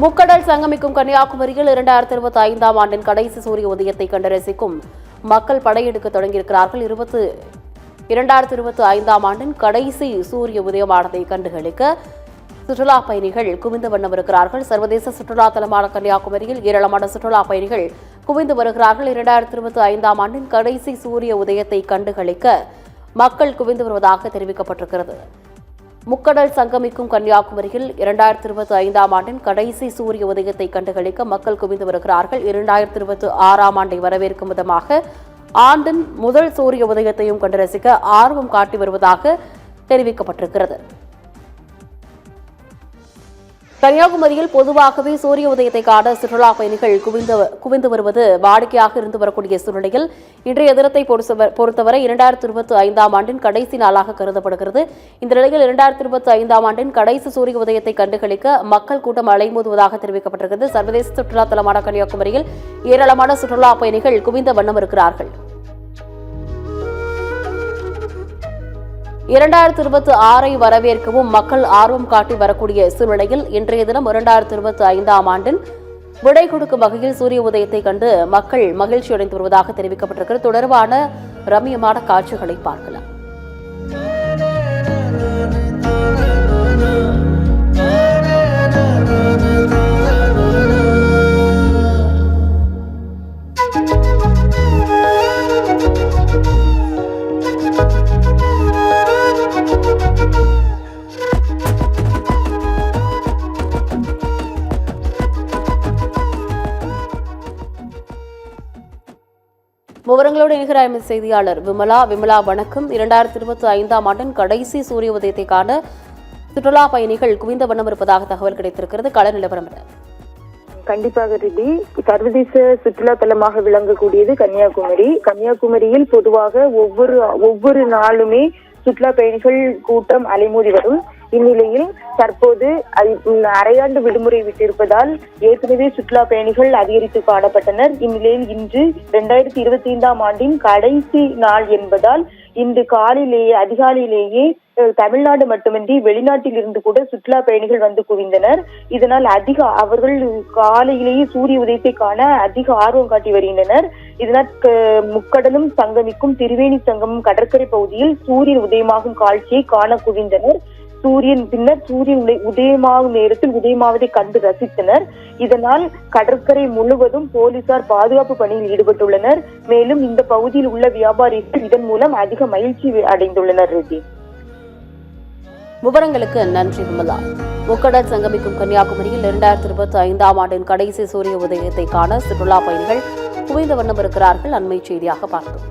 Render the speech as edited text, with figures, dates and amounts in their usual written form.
முக்கடல் சங்கமிக்கும் கன்னியாகுமரியில் 2025ஆம் ஆண்டின் கடைசி சூரிய உதயத்தை கண்டு ரசிக்கும் மக்கள் படையெடுக்க தொடங்கியிருக்கிறார்கள். 2025ஆம் ஆண்டின் கடைசி சூரிய உதயமானதை கண்டுகளிக்க சுற்றுலா பயணிகள் குவிந்து வண்ணமிருக்கிறார்கள். சர்வதேச சுற்றுலா தலமான கன்னியாகுமரியில் ஏராளமான சுற்றுலா பயணிகள் குவிந்து வருகிறார்கள். 2025ஆம் ஆண்டின் கடைசி சூரிய உதயத்தை கண்டுகளிக்க மக்கள் குவிந்து வருவதாக தெரிவிக்கப்பட்டிருக்கிறது. முக்கடல் சங்கமிக்கும் கன்னியாகுமரியில் 2025ஆம் ஆண்டின் கடைசி சூரிய உதயத்தை கண்டுகளிக்க மக்கள் குவிந்து வருகிறார்கள். 2026ஆம் ஆண்டை வரவேற்கும் விதமாக ஆண்டின் முதல் சூரிய உதயத்தையும் கண்டு ரசிக்க ஆர்வம் காட்டி வருவதாக தெரிவிக்கப்பட்டிருக்கிறது. கன்னியாகுமரியில் பொதுவாகவே சூரிய உதயத்தை காண சுற்றுலா பயணிகள் குவிந்து வருவது வாடிக்கையாக இருந்து வரக்கூடிய சூழ்நிலையில் இன்றைய தினத்தை பொறுத்தவரை 2025ஆம் ஆண்டின் கடைசி நாளாக கருதப்படுகிறது. இந்த நிலையில் 2025ஆம் ஆண்டின் கடைசி சூரிய உதயத்தை கண்டுகளிக்க மக்கள் கூட்டம் அலைமோதுவதாக தெரிவிக்கப்பட்டிருக்கிறது. சர்வதேச சுற்றுலா தலமான கன்னியாகுமரியில் ஏராளமான சுற்றுலா பயணிகள் குவிந்த வண்ணம் இருக்கிறார்கள். 2026ஐ வரவேற்கவும் மக்கள் ஆர்வம் காட்டி வரக்கூடிய சூழ்நிலையில் இன்றைய தினம் 2025ஆம் ஆண்டின் விடை கொடுக்கும் வகையில் சூரிய உதயத்தை கண்டு மக்கள் மகிழ்ச்சியடைந்து வருவதாக தெரிவிக்கப்பட்டிருக்கிறது. தொடர்பான ரம்மியமான காட்சிகளை பார்க்கலாம். விவரங்களோடு இணைகிறார் செய்தியாளர் விமலா. வணக்கம். 2025ஆம் ஆண்டின் கடைசி சூரிய உதயத்தை காண சுற்றுலா பயணிகள் குவிந்த வண்ணம் இருப்பதாக தகவல் கிடைத்திருக்கிறது. கள நிலவரம் என்ன? கண்டிப்பாக ரிதி, சர்வதேச சுற்றுலா தலமாக விளங்கக்கூடியது கன்னியாகுமரி. கன்னியாகுமரியில் பொதுவாக ஒவ்வொரு நாளுமே சுற்றுலா பயணிகள் கூட்டம் அலைமோதி வரும். இந்நிலையில் தற்போது அரையாண்டு விடுமுறை விட்டிருப்பதால் ஏற்கனவே சுற்றுலா பயணிகள் அதிகரித்து காணப்பட்டனர். இந்நிலையில் இன்று 2025ஆம் ஆண்டின் கடைசி நாள் என்பதால் இன்று அதிகாலையிலேயே தமிழ்நாடு மட்டுமின்றி வெளிநாட்டில் இருந்து கூட சுற்றுலா பயணிகள் வந்து குவிந்தனர். இதனால் அவர்கள் காலையிலேயே சூரிய உதயத்தை காண அதிக ஆர்வம் காட்டி வருகின்றனர். இதனால் முக்கடலும் சங்கமிக்கும் திரிவேணி சங்கமம் கடற்கரை பகுதியில் சூரியன் உதயமாகும் காட்சியை காண குவிந்தனர். பின்னர் சூரியன் உதயமாகும் நேரத்தில் உதயமாவதை கண்டு ரசித்தனர். இதனால் கடற்கரை முழுவதும் போலீசார் பாதுகாப்பு பணியில் ஈடுபட்டுள்ளனர். மேலும் இந்த பகுதியில் உள்ள வியாபாரிகள் இதன் மூலம் அதிக மகிழ்ச்சி அடைந்துள்ளனர். விவரங்களுக்கு நன்றி விமலா. முக்கடல் சங்கமிக்கும் கன்னியாகுமரியில் 2025ஆம் ஆண்டின் கடைசி சூரிய உதயத்தை காண சுற்றுலா பயணிகள் குவிந்த வண்ணம் இருக்கிறார்கள். அண்மை செய்தியாக பார்த்தோம்.